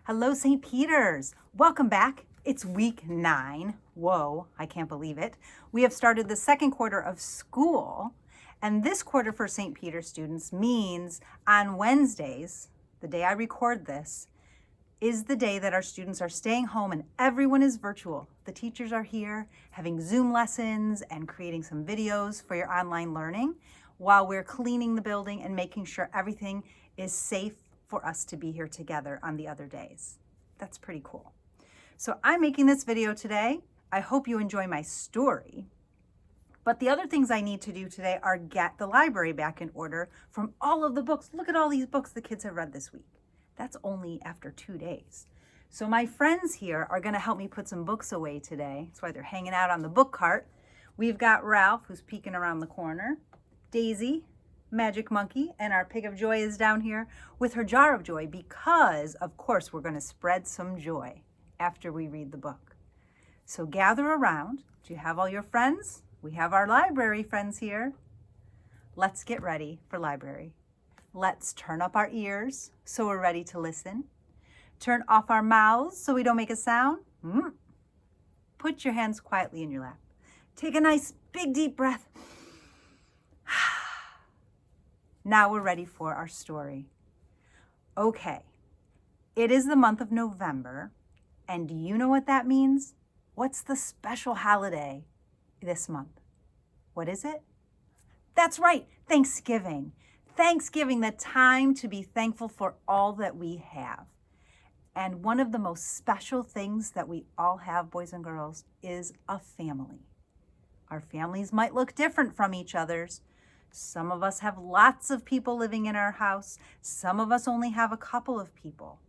Hello, St. Peter's. Welcome back. It's week 9. Whoa, I can't believe it. We have started the second quarter of school, and this quarter for St. Peter's students means on Wednesdays, the day I record this, is the day that our students are staying home and everyone is virtual. The teachers are here having Zoom lessons and creating some videos for your online learning while we're cleaning the building and making sure everything is safe for us to be here together on the other days. That's pretty cool. So I'm making this video today. I hope you enjoy my story. But the other things I need to do today are get the library back in order from all of the books. Look at all these books the kids have read this week. That's only after 2 days. So my friends here are gonna help me put some books away today. That's why they're hanging out on the book cart. We've got Ralph, who's peeking around the corner, Daisy, Magic Monkey, and our Pig of Joy is down here with her jar of joy because, of course, we're going to spread some joy after we read the book. So gather around. Do you have all your friends? We have our library friends here. Let's get ready for library. Let's turn up our ears so we're ready to listen. Turn off our mouths so we don't make a sound. Put your hands quietly in your lap. Take a nice big deep breath. Now we're ready for our story. Okay, it is the month of November, and do you know what that means? What's the special holiday this month? What is it? That's right, Thanksgiving. Thanksgiving, the time to be thankful for all that we have. And one of the most special things that we all have, boys and girls, is a family. Our families might look different from each other's. Some of us have lots of people living in our house. Some of us only have a couple of people.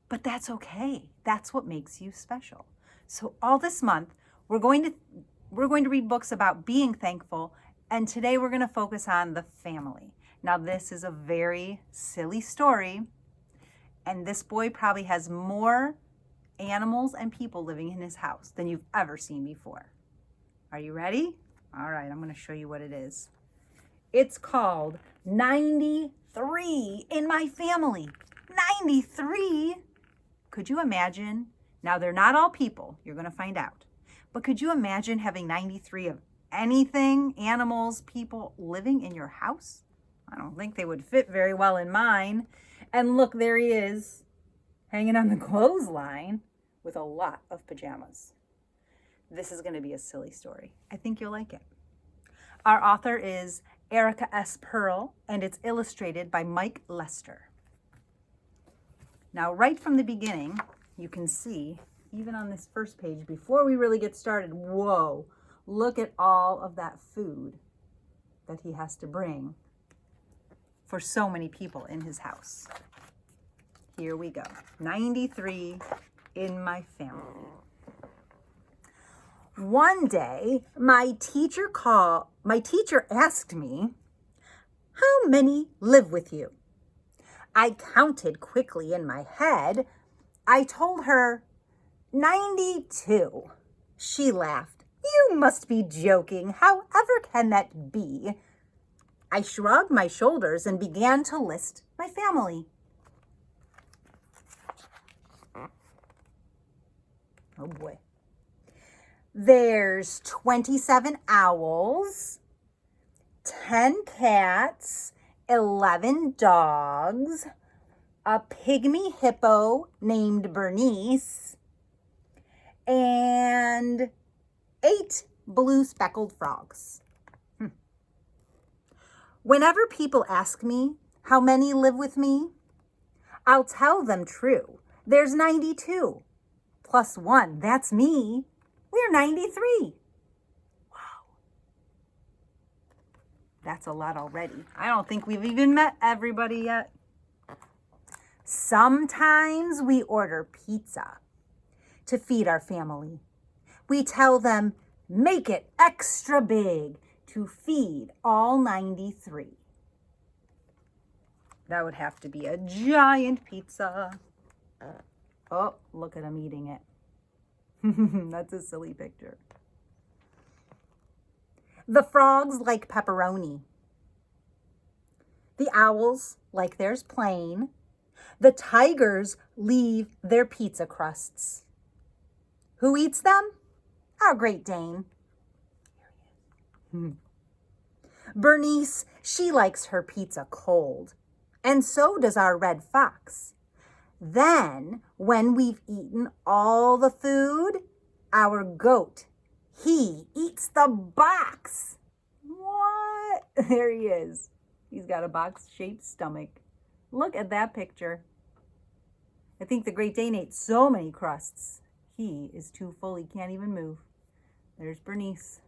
But that's okay. That's what makes you special. So all this month, we're going to read books about being thankful, and today we're going to focus on the family. Now, this is a very silly story, and this boy probably has more animals and people living in his house than you've ever seen before. Are you ready? All right, I'm going to show you what it is. It's called 93 in my family. 93? Could you imagine? Now, they're not all people. You're going to find out. But could you imagine having 93 of anything, animals, people living in your house? I don't think they would fit very well in mine. And look, there he is, hanging on the clothesline with a lot of pajamas. This is going to be a silly story. I think you'll like it. Our author is Erica S. Perl, and it's illustrated by Mike Lester. Now, right from the beginning, you can see, even on this first page, before we really get started, whoa, look at all of that food that he has to bring for so many people in his house. Here we go. 93 in my family. One day, my teacher asked me, "How many live with you?" I counted quickly in my head. I told her, 92. She laughed. "You must be joking. However can that be?" I shrugged my shoulders and began to list my family. Oh boy. There's 27 owls, 10 cats, 11 dogs, a pygmy hippo named Bernice, and 8 blue speckled frogs. Whenever people ask me how many live with me, I'll tell them true. There's 92. Plus 1, that's me. We're 93. Wow. That's a lot already. I don't think we've even met everybody yet. Sometimes we order pizza to feed our family. We tell them, make it extra big to feed all 93. That would have to be a giant pizza. Oh, look at him eating it. That's a silly picture. The frogs like pepperoni. The owls like theirs plain. The tigers leave their pizza crusts. Who eats them? Our Great Dane. Bernice, she likes her pizza cold, and so does our red fox. Then, when we've eaten all the food, our goat, he eats the box. What? There he is. He's got a box-shaped stomach. Look at that picture. I think the Great Dane ate so many crusts. He is too full, he can't even move. There's Bernice.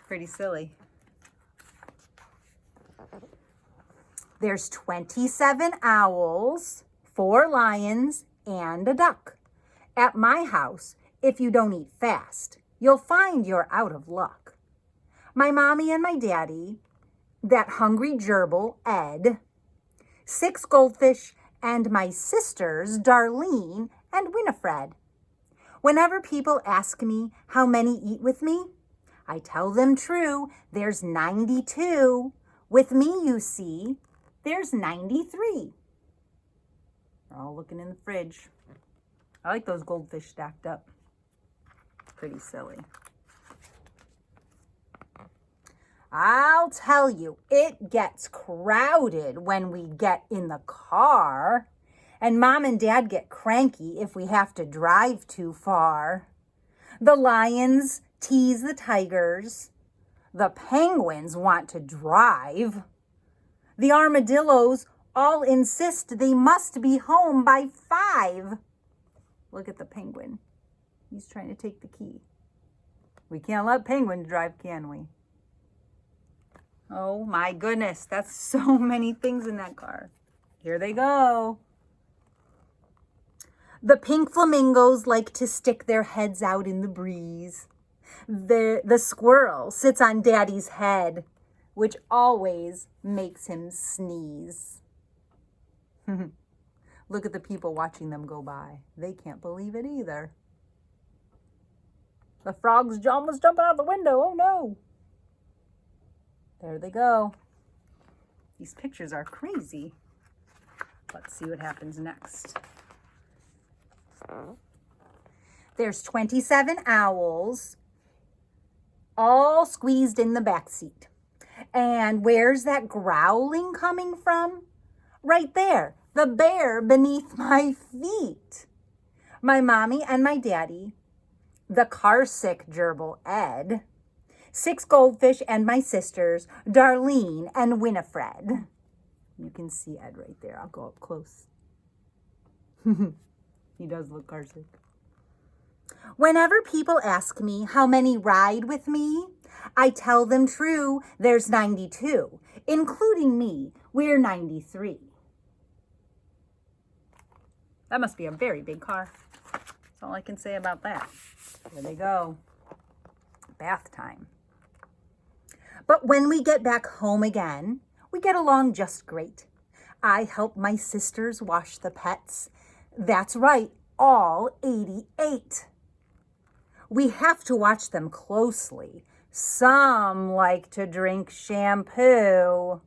Pretty silly. There's 27 owls, 4 lions, and a duck. At my house, if you don't eat fast, you'll find you're out of luck. My mommy and my daddy, that hungry gerbil, Ed, 6 goldfish, and my sisters, Darlene and Winifred. Whenever people ask me how many eat with me, I tell them true, there's 92. With me, you see, there's 93. They're all looking in the fridge. I like those goldfish stacked up. Pretty silly. I'll tell you, it gets crowded when we get in the car. And Mom and Dad get cranky if we have to drive too far. The lions tease the tigers. The penguins want to drive. The armadillos all insist they must be home by 5. Look at the penguin. He's trying to take the key. We can't let penguins drive, can we? Oh my goodness, that's so many things in that car. Here they go. The pink flamingos like to stick their heads out in the breeze. The squirrel sits on Daddy's head, which always makes him sneeze. Look at the people watching them go by. They can't believe it either. The frog's almost jumping out the window. Oh no. There they go. These pictures are crazy. Let's see what happens next. There's 27 owls, all squeezed in the back seat. And where's that growling coming from? Right there, the bear beneath my feet. My mommy and my daddy, the car-sick gerbil Ed, 6 goldfish, and my sisters, Darlene and Winifred. You can see Ed right there. I'll go up close. He does look car-sick. Whenever people ask me how many ride with me, I tell them true, there's 92, including me. We're 93. That must be a very big car. That's all I can say about that. There they go. Bath time. But when we get back home again, we get along just great. I help my sisters wash the pets. That's right, all 88. We have to watch them closely. Some like to drink shampoo.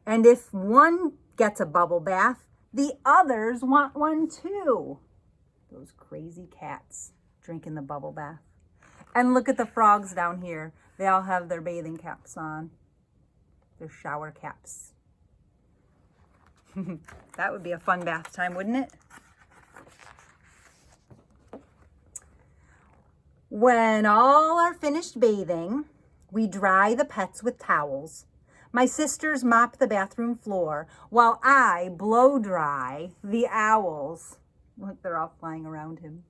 And if one gets a bubble bath, the others want one too. Those crazy cats drinking the bubble bath. And look at the frogs down here. They all have their bathing caps on. Their shower caps. That would be a fun bath time, wouldn't it? When all are finished bathing, we dry the pets with towels. My sisters mop the bathroom floor while I blow dry the owls. Look, they're all flying around him.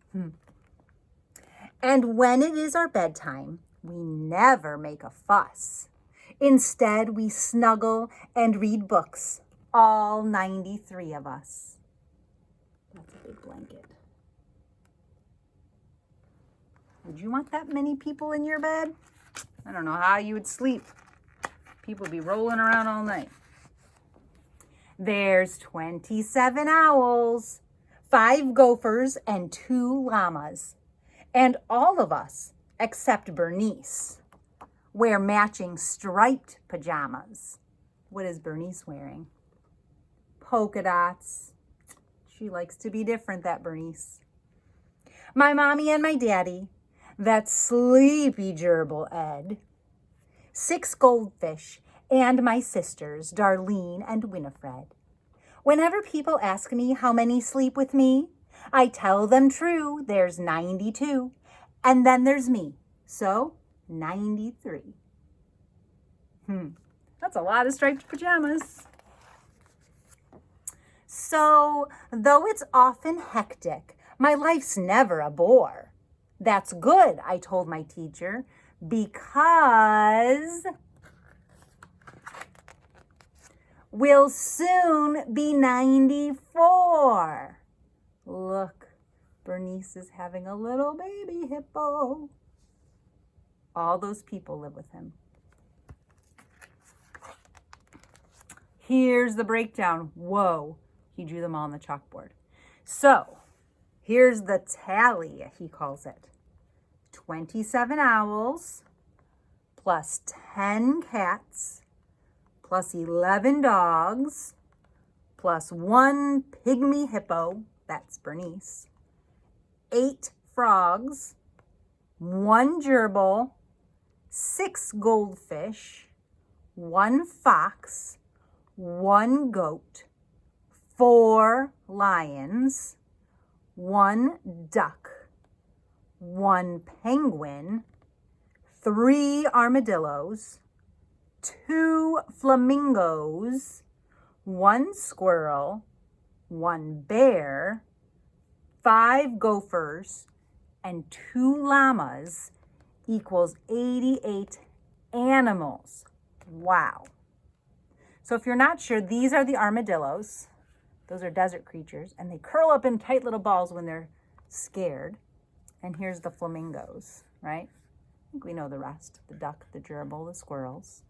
And when it is our bedtime, we never make a fuss. Instead, we snuggle and read books, all 93 of us. That's a big blanket. Would you want that many people in your bed? I don't know how you would sleep. People would be rolling around all night. There's 27 owls, 5 gophers, and 2 llamas. And all of us, except Bernice, wear matching striped pajamas. What is Bernice wearing? polka dots. She likes to be different, that Bernice. My mommy and my daddy, that sleepy gerbil Ed. 6 goldfish, and my sisters, Darlene and Winifred. Whenever people ask me how many sleep with me, I tell them true, there's 92. And then there's me, so 93. That's a lot of striped pajamas. So, though it's often hectic, my life's never a bore. That's good, I told my teacher, because we'll soon be 94. Look, Bernice is having a little baby hippo. All those people live with him. Here's the breakdown. Whoa, he drew them all on the chalkboard. So, here's the tally, he calls it. 27 owls, plus 10 cats, plus 11 dogs, plus 1 pygmy hippo, that's Bernice, 8 frogs, 1 gerbil, 6 goldfish, 1 fox, 1 goat, 4 lions, 1 duck, 1 penguin, 3 armadillos, 2 flamingos, 1 squirrel, 1 bear, 5 gophers, and 2 llamas equals 88 animals. Wow. So if you're not sure, these are the armadillos. Those are desert creatures, and they curl up in tight little balls when they're scared. And here's the flamingos, right? I think we know the rest. The duck, the gerbil, the squirrels,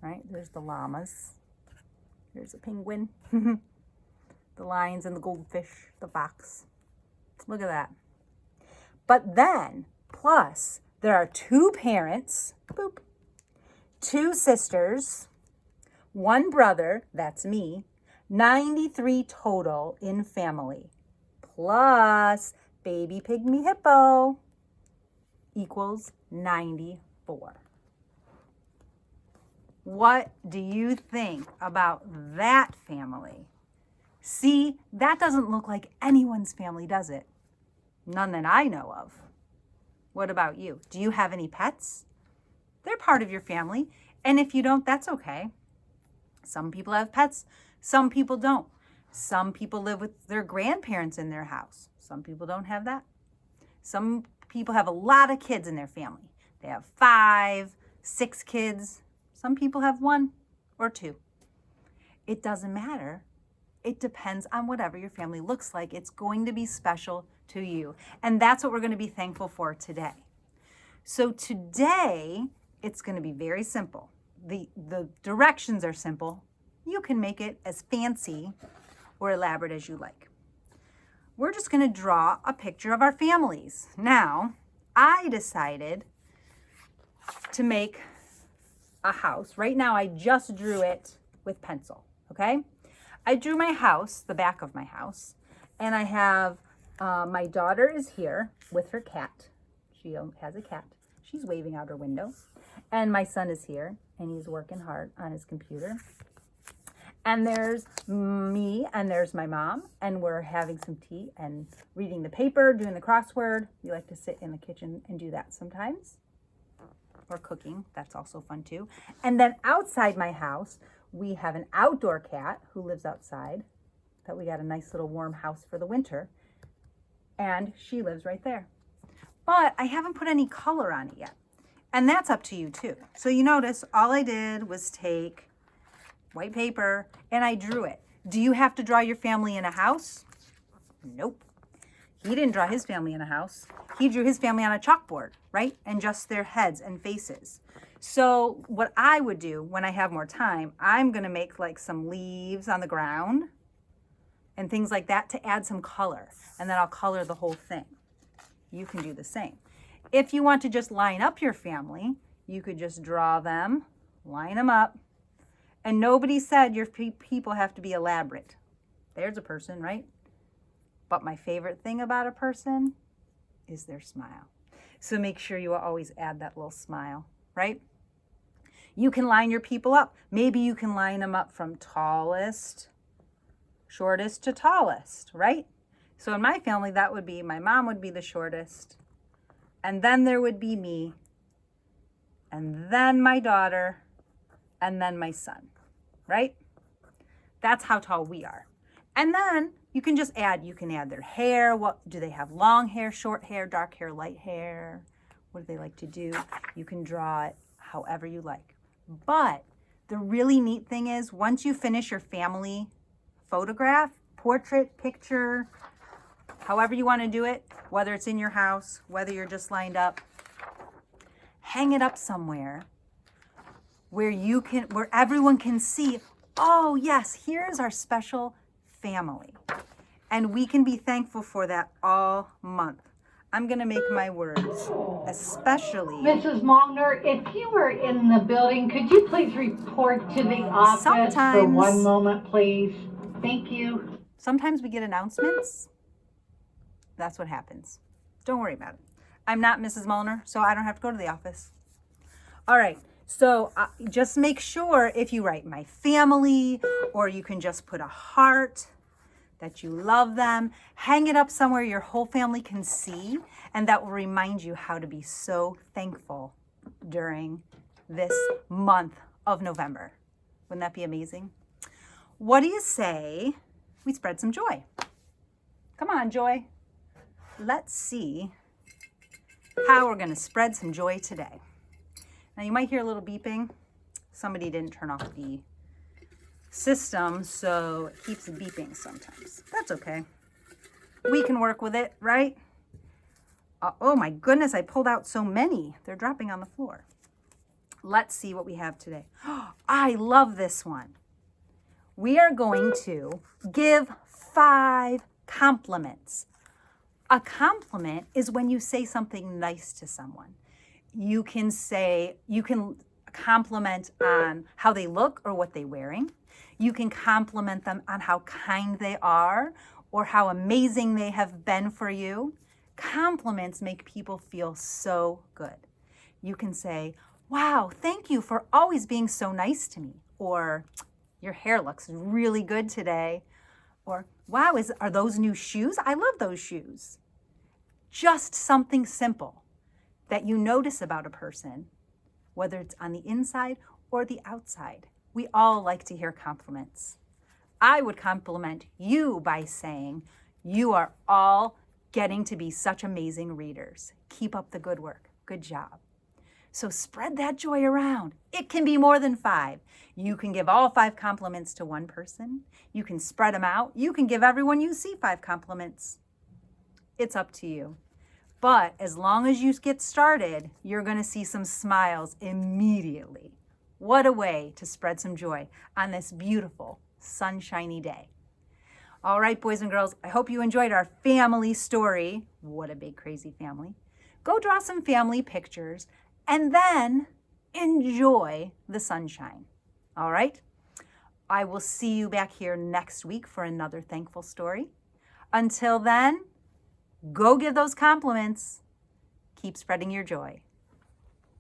right? There's the llamas. There's a penguin. The lions and the goldfish, the fox. Look at that. But then, plus, there are 2 parents, boop, 2 sisters, 1 brother, that's me, 93 total in family, plus baby pygmy hippo equals 94. What do you think about that family? See, that doesn't look like anyone's family, does it? None that I know of. What about you? Do you have any pets? They're part of your family. And if you don't, that's okay. Some people have pets. Some people don't. Some people live with their grandparents in their house. Some people don't have that. Some people have a lot of kids in their family. They have 5, 6 kids. Some people have 1 or 2. It doesn't matter. It depends on whatever your family looks like. It's going to be special to you. And that's what we're going to be thankful for today. So today, it's going to be very simple. The directions are simple. You can make it as fancy or elaborate as you like. We're just going to draw a picture of our families. Now, I decided to make a house. Right now, I just drew it with pencil, okay? I drew my house, the back of my house, and I have my daughter is here with her cat. She has a cat. She's waving out her window. And my son is here, and he's working hard on his computer. And there's me, and there's my mom, and we're having some tea and reading the paper, doing the crossword. We like to sit in the kitchen and do that sometimes. Or cooking, that's also fun too. And then outside my house, we have an outdoor cat who lives outside, that we got a nice little warm house for the winter. And she lives right there. But I haven't put any color on it yet. And that's up to you too. So you notice all I did was take white paper and I drew it. Do you have to draw your family in a house? Nope. He didn't draw his family in a house. He drew his family on a chalkboard, right? And just their heads and faces. So what I would do when I have more time, I'm going to make like some leaves on the ground and things like that to add some color. And then I'll color the whole thing. You can do the same. If you want to just line up your family, you could just draw them, line them up, And nobody said your people have to be elaborate. There's a person, right? But my favorite thing about a person is their smile. So make sure you always add that little smile, right? You can line your people up. Maybe you can line them up from shortest to tallest, right? So in my family, that would be, my mom would be the shortest. And then there would be me. And then my daughter. And then my son, right? That's how tall we are. And then you can just add, you can add their hair. What do they have? Long hair, short hair, dark hair, light hair? What do they like to do? You can draw it however you like. But the really neat thing is, once you finish your family photograph, portrait, picture, however you want to do it, whether it's in your house, whether you're just lined up, hang it up somewhere where everyone can see, oh yes, here's our special family. And we can be thankful for that all month. I'm going to make my words, especially... Mrs. Molnar, if you were in the building, could you please report to the office for one moment, please? Thank you. Sometimes we get announcements. That's what happens. Don't worry about it. I'm not Mrs. Molnar, so I don't have to go to the office. All right. So just make sure, if you write my family, or you can just put a heart that you love them, hang it up somewhere your whole family can see, and that will remind you how to be so thankful during this month of November. Wouldn't that be amazing? What do you say we spread some joy? Come on, Joy. Let's see how we're going to spread some joy today. Now you might hear a little beeping. Somebody didn't turn off the system, so it keeps beeping sometimes. That's okay. We can work with it, right? Oh my goodness, I pulled out so many. They're dropping on the floor. Let's see what we have today. I love this one. We are going to give 5 compliments. A compliment is when you say something nice to someone. You can compliment on how they look or what they're wearing. You can compliment them on how kind they are or how amazing they have been for you. Compliments make people feel so good. You can say, wow, thank you for always being so nice to me. Or, your hair looks really good today. Or, wow, are those new shoes? I love those shoes. Just something simple that you notice about a person, whether it's on the inside or the outside. We all like to hear compliments. I would compliment you by saying, you are all getting to be such amazing readers. Keep up the good work. Good job. So spread that joy around. It can be more than 5. You can give all 5 compliments to one person. You can spread them out. You can give everyone you see 5 compliments. It's up to you. But as long as you get started, you're going to see some smiles immediately. What a way to spread some joy on this beautiful, sunshiny day. All right, boys and girls, I hope you enjoyed our family story. What a big, crazy family. Go draw some family pictures and then enjoy the sunshine. All right? I will see you back here next week for another thankful story. Until then, go give those compliments. Keep spreading your joy.